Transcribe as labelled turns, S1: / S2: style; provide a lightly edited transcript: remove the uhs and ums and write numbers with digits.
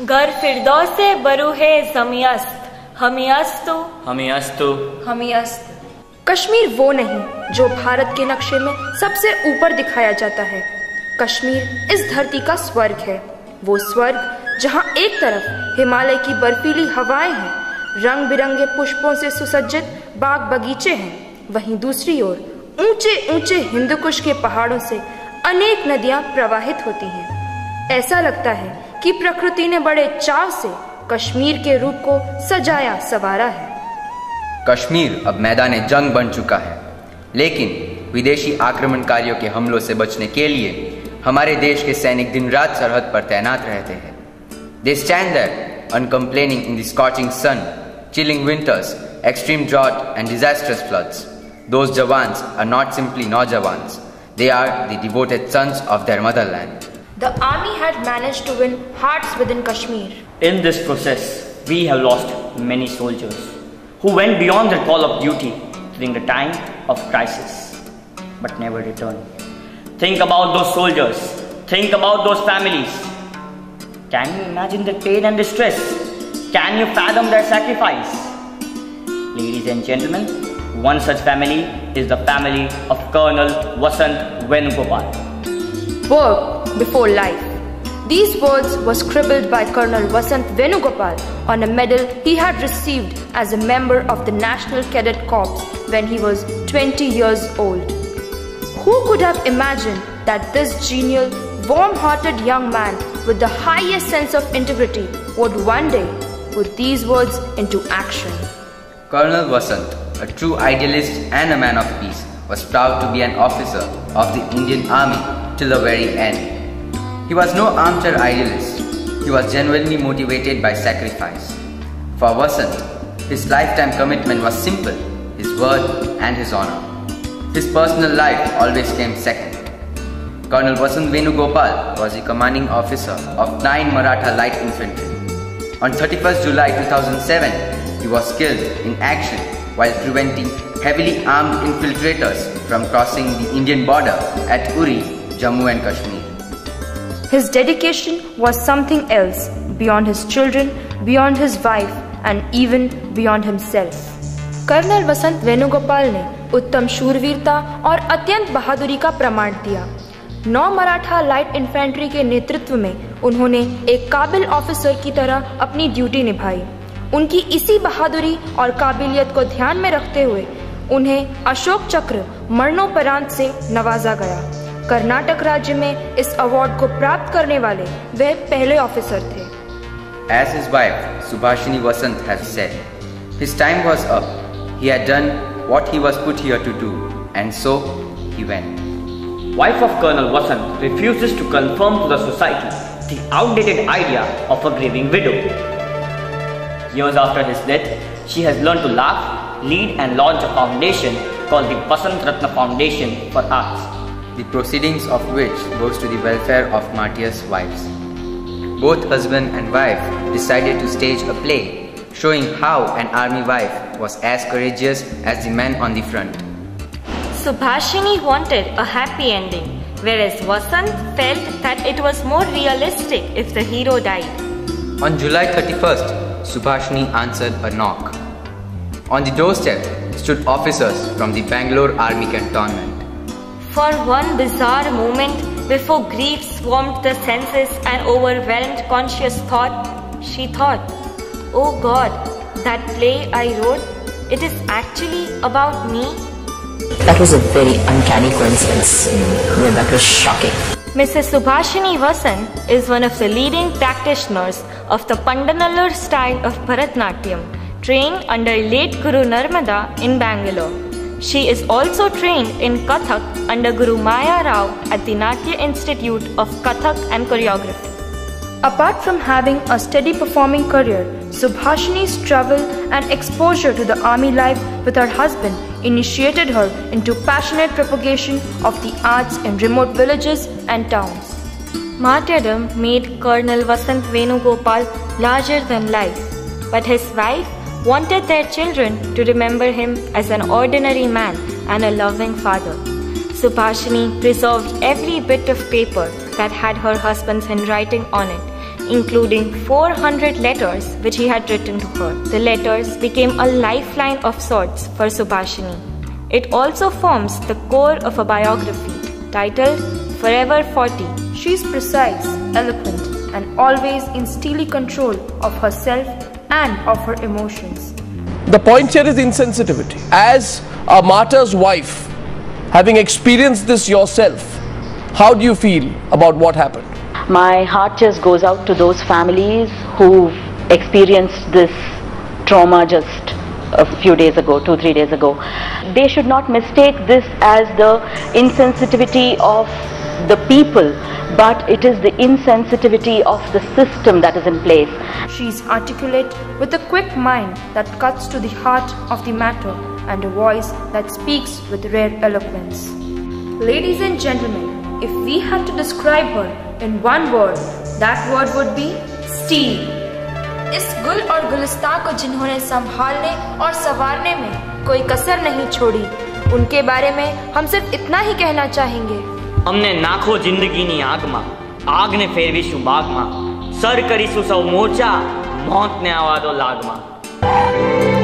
S1: गर फिरदौसे बरूहे ज़मीअस्त हमीअस्तु
S2: हमीअस्तु
S3: हमीअस्त। कश्मीर वो नहीं जो भारत के नक्शे में सबसे ऊपर दिखाया जाता है। कश्मीर इस धरती का स्वर्ग है, वो स्वर्ग जहाँ एक तरफ हिमालय की बर्फीली हवाएं हैं, रंग बिरंगे पुष्पों से सुसज्जित बाग बगीचे हैं, वहीं दूसरी ओर ऊंचे ऊंचे हिंदुकुश के पहाड़ों से अनेक नदियां प्रवाहित होती हैं। ऐसा लगता है कि प्रकृति ने बड़े चाव से कश्मीर के रूप को सजाया संवारा है।
S4: कश्मीर अब मैदान जंग बन चुका है, लेकिन विदेशी आक्रमणकारियों के हमलों से बचने के लिए हमारे देश के सैनिक दिन रात सरहद पर तैनात रहते हैं। They stand there uncomplaining in the scorching sun, chilling winters, extreme drought and disastrous floods. Those Jawans are not simply Naujawans. They are the devoted sons of their motherland.
S3: The army had managed to win hearts within Kashmir.
S2: In this process, we have lost many soldiers who went beyond their call of duty during the time of crisis, but never returned. Think about those soldiers. Think about those families. Can you imagine their pain and distress? Can you fathom their sacrifice? Ladies and gentlemen, one such family is the family of Col Vasanth Venugopal.
S3: Work before life. These words were scribbled by Col Vasanth Venugopal on a medal he had received as a member of the National Cadet Corps when he was 20 years old. Who could have imagined that this genial, warm-hearted young man with the highest sense of integrity would one day put these words into action?
S4: Colonel Vasant, a true idealist and a man of peace, was proud to be an officer of the Indian Army till the very end. He was no armchair idealist. He was genuinely motivated by sacrifice. For Vasant, his lifetime commitment was simple, his word and his honor. His personal life always came second. Col Vasanth Venugopal was the commanding officer of 9 Maratha Light Infantry. On 31st July 2007, he was killed in action while preventing heavily armed infiltrators from crossing the Indian border at Uri, Jammu and Kashmir.
S3: His dedication was something else, beyond his children, beyond his wife, and even beyond himself. Colonel Vasant Venugopal ने उत्तम शूरवीरता और अत्यंत बहादुरी का प्रमाण दिया। 9 Maratha light infantry के नेतृत्व में उन्होंने एक काबिल ऑफिसर की तरह अपनी ड्यूटी निभाई। उनकी इसी बहादुरी और काबिलियत को ध्यान में रखते हुए उन्हें अशोक चक्र मरणोपरांत से नवाजा गया। कर्नाटक राज्य में इस अवार्ड को प्राप्त करने वाले वह पहले ऑफिसर थे।
S4: As his wife Subhashini Vasanth has said, his time was up. He had done what he was put here to do, and so he went.
S2: Wife of Col Vasanth refuses to confirm to the society the outdated idea of a grieving widow. Years after his death, she has learned to laugh, lead and launch a foundation called the Vasantharatna Foundation for Arts.
S4: The proceedings of which goes to the welfare of martyrs' wives. Both husband and wife decided to stage a play showing how an army wife was as courageous as the man on the front.
S1: Subhashini wanted a happy ending, whereas Vasant felt that it was more realistic if the hero died.
S4: On July 31st, Subhashini answered a knock. On the doorstep stood officers from the Bangalore Army Cantonment.
S1: For one bizarre moment, before grief swarmed the senses and overwhelmed conscious thought, she thought, "Oh God, that play I wrote, it is actually about me."
S5: That was a very uncanny coincidence. That was shocking.
S1: Mrs. Subhashini Vasanth is one of the leading practitioners of the Pandanallur style of Bharatnatyam, trained under late Guru Narmada in Bangalore. She is also trained in Kathak under Guru Maya Rao at the Natya Institute of Kathak and Choreography.
S3: Apart from having a steady performing career, Subhashini's travel and exposure to the army life with her husband initiated her into passionate propagation of the arts in remote villages and towns.
S1: Martyrdom made Col Vasanth Venugopal larger than life, but his wife wanted their children to remember him as an ordinary man and a loving father. Subhashini preserved every bit of paper that had her husband's handwriting on it, including 400 letters which he had written to her. The letters became a lifeline of sorts for Subhashini. It also forms the core of a biography titled Forever 40.
S3: She is precise, eloquent, and always in steely control of herself and of her emotions.
S6: The point here is insensitivity. As a martyr's wife, having experienced this yourself, how do you feel about what happened?
S7: My heart just goes out to those families who experienced this trauma just a few days ago, 2-3 days ago. They should not mistake this as the insensitivity of the people, but it is the insensitivity of the system that is in place.
S3: She is articulate with a quick mind that cuts to the heart of the matter and a voice that speaks with rare eloquence. Ladies and gentlemen, if we had to describe her in one word, that word would be steel. इस गुल और गुलिस्तां को जिन्होंने संभालने और संवारने में कोई कसर नहीं छोड़ी, उनके बारे में हम सिर्फ इतना ही कहना चाहेंगे.
S2: हमने नाखो जिंदगीनी આગમાં આગને ફેરવીશું બાગમાં સર કરીશું સૌ મોરચા મોતને આવા દો લાગમાં.